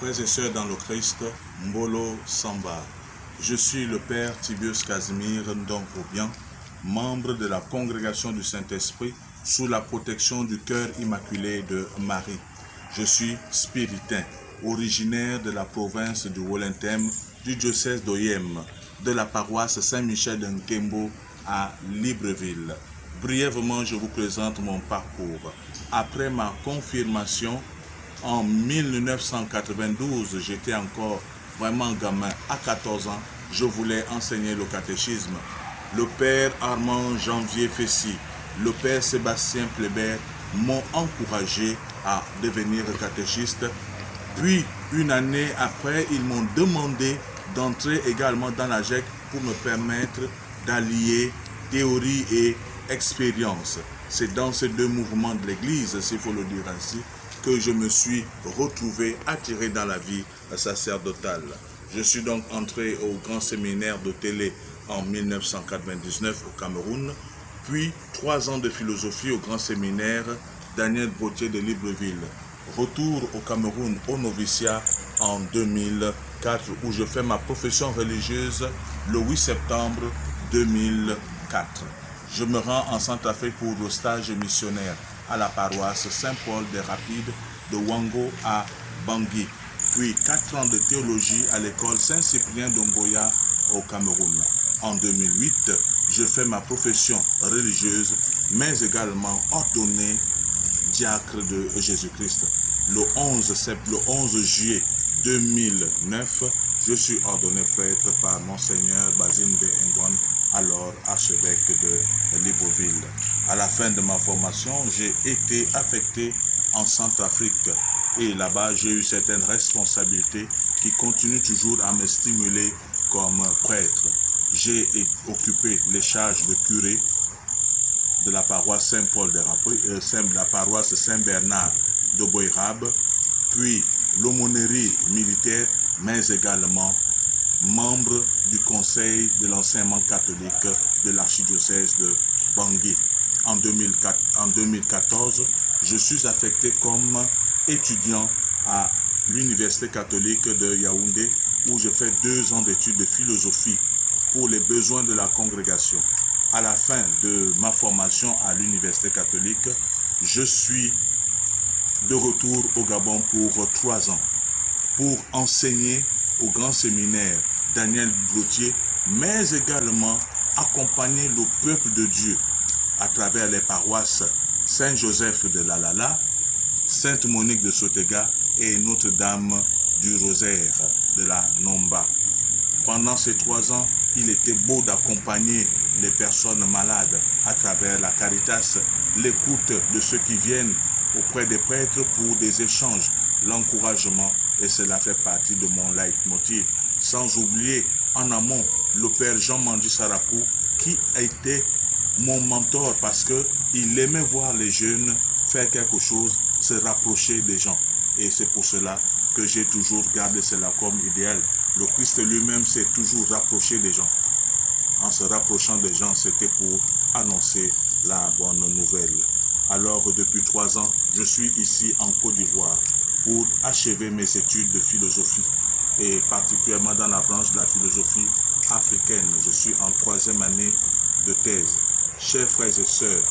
Frères et sœurs dans le Christ, Mbolo Samba. Je suis le Père Tibius Casimir Ndonkobian, membre de la Congrégation du Saint-Esprit sous la protection du Cœur Immaculé de Marie. Je suis spiritain, originaire de la province du Wolenthem, du diocèse d'Oyem, de la paroisse Saint-Michel d'Nkembo à Libreville. Brièvement, je vous présente mon parcours. Après ma confirmation, en 1992, j'étais encore vraiment gamin. À 14 ans, je voulais enseigner le catéchisme. Le père Armand Janvier Fessy, le père Sébastien Plébert m'ont encouragé à devenir catéchiste. Puis, une année après, ils m'ont demandé d'entrer également dans la GEC pour me permettre d'allier théorie et expérience. C'est dans ces deux mouvements de l'Église, s'il faut le dire ainsi, que je me suis retrouvé attiré dans la vie sacerdotale. Je suis donc entré au grand séminaire de Télé en 1999 au Cameroun, puis 3 ans de philosophie au grand séminaire Daniel Brottier de Libreville. Retour au Cameroun au noviciat en 2004 où je fais ma profession religieuse le 8 septembre 2004. Je me rends en Centrafrique pour le stage missionnaire à la paroisse Saint-Paul des Rapides de Wango à Bangui, puis 4 ans de théologie à l'école Saint-Cyprien d'Ongoya au Cameroun. En 2008, je fais ma profession religieuse, mais également ordonné diacre de Jésus-Christ. Le 11 juillet 2009, je suis ordonné prêtre par Monseigneur Basile de Ngwan, alors archevêque de Libreville. À la fin de ma formation, j'ai été affecté en Centrafrique et là-bas, j'ai eu certaines responsabilités qui continuent toujours à me stimuler comme prêtre. J'ai occupé les charges de curé de la paroisse Saint-Paul de la paroisse Saint-Bernard de Boïrab, puis l'aumônerie militaire, mais également membre du conseil de l'enseignement catholique de l'archidiocèse de Bangui. En 2014, je suis affecté comme étudiant à l'université catholique de Yaoundé où je fais 2 ans d'études de philosophie pour les besoins de la congrégation. À la fin de ma formation à l'université catholique, je suis de retour au Gabon pour 3 ans pour enseigner au grand séminaire Daniel Brottier, mais également accompagner le peuple de Dieu à travers les paroisses Saint-Joseph de Lalala, Sainte-Monique de Sotega et Notre-Dame du Rosaire de la Nomba. Pendant ces 3 ans, il était beau d'accompagner les personnes malades à travers la Caritas, l'écoute de ceux qui viennent auprès des prêtres pour des échanges, l'encouragement, et cela fait partie de mon leitmotiv. Sans oublier en amont le père Jean-Mandi Sarakou qui a été mon mentor parce qu'il aimait voir les jeunes faire quelque chose, se rapprocher des gens. Et c'est pour cela que j'ai toujours gardé cela comme idéal. Le Christ lui-même s'est toujours rapproché des gens. En se rapprochant des gens, c'était pour annoncer la bonne nouvelle. Alors, depuis 3 ans, je suis ici en Côte d'Ivoire pour achever mes études de philosophie et particulièrement dans la branche de la philosophie africaine. Je suis en 3e année de thèse. Chers frères et sœurs,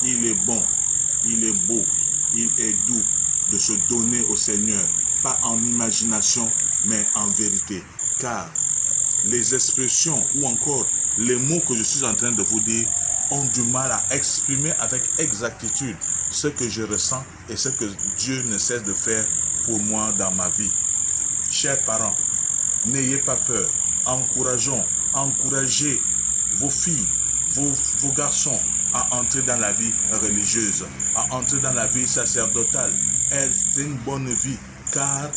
il est bon, il est beau, il est doux de se donner au Seigneur, pas en imagination, mais en vérité. Car les expressions ou encore les mots que je suis en train de vous dire ont du mal à exprimer avec exactitude ce que je ressens et ce que Dieu ne cesse de faire pour moi dans ma vie. Chers parents, n'ayez pas peur, encouragez vos filles, vos garçons à entrer dans la vie religieuse, à entrer dans la vie sacerdotale. C'est une bonne vie, car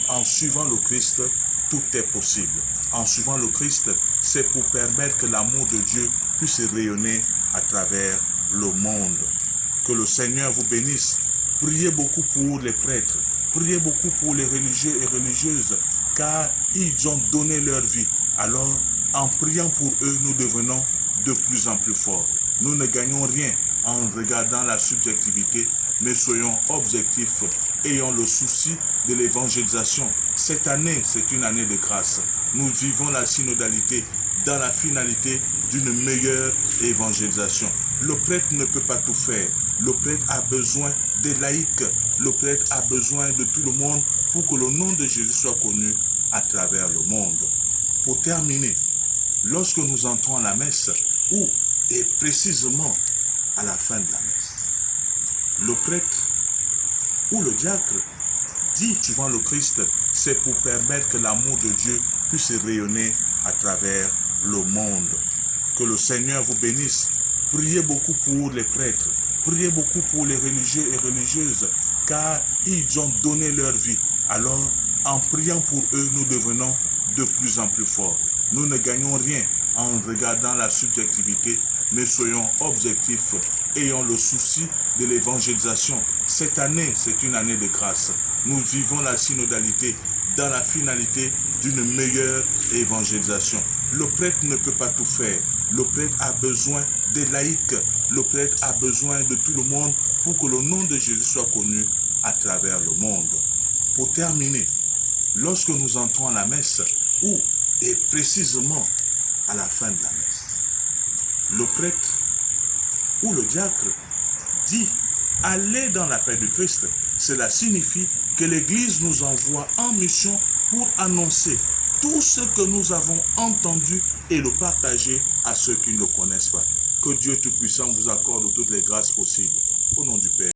en suivant le Christ, tout est possible. En suivant le Christ, c'est pour permettre que l'amour de Dieu puisse rayonner à travers le monde. Que le Seigneur vous bénisse. Priez beaucoup pour les prêtres. Priez beaucoup pour les religieux et religieuses, car ils ont donné leur vie. Alors, en priant pour eux, nous devenons de plus en plus forts. Nous ne gagnons rien en regardant la subjectivité, mais soyons objectifs, ayons le souci de l'évangélisation. Cette année, c'est une année de grâce. Nous vivons la synodalité dans la finalité d'une meilleure évangélisation. Le prêtre ne peut pas tout faire. Le prêtre a besoin des laïcs. Le prêtre a besoin de tout le monde pour que le nom de Jésus soit connu à travers le monde. Pour terminer, lorsque nous entrons à la messe, et précisément à la fin de la messe, le prêtre ou le diacre dit suivant le Christ, c'est pour permettre que l'amour de Dieu puisse rayonner à travers le monde. Que le Seigneur vous bénisse. Priez beaucoup pour les prêtres. Priez beaucoup pour les religieux et religieuses, car ils ont donné leur vie. Alors, en priant pour eux, nous devenons de plus en plus forts. Nous ne gagnons rien en regardant la subjectivité, mais soyons objectifs, ayons le souci de l'évangélisation. Cette année, c'est une année de grâce. Nous vivons la synodalité dans la finalité d'une meilleure évangélisation. Le prêtre ne peut pas tout faire. Le prêtre a besoin des laïcs. Le prêtre a besoin de tout le monde pour que le nom de Jésus soit connu à travers le monde. Pour terminer, lorsque nous entrons à la messe, et précisément à la fin de la messe, le prêtre ou le diacre dit « Allez dans la paix du Christ ». Cela signifie que l'Église nous envoie en mission pour annoncer tout ce que nous avons entendu et le partager à ceux qui ne le connaissent pas. Que Dieu Tout-Puissant vous accorde toutes les grâces possibles. Au nom du Père.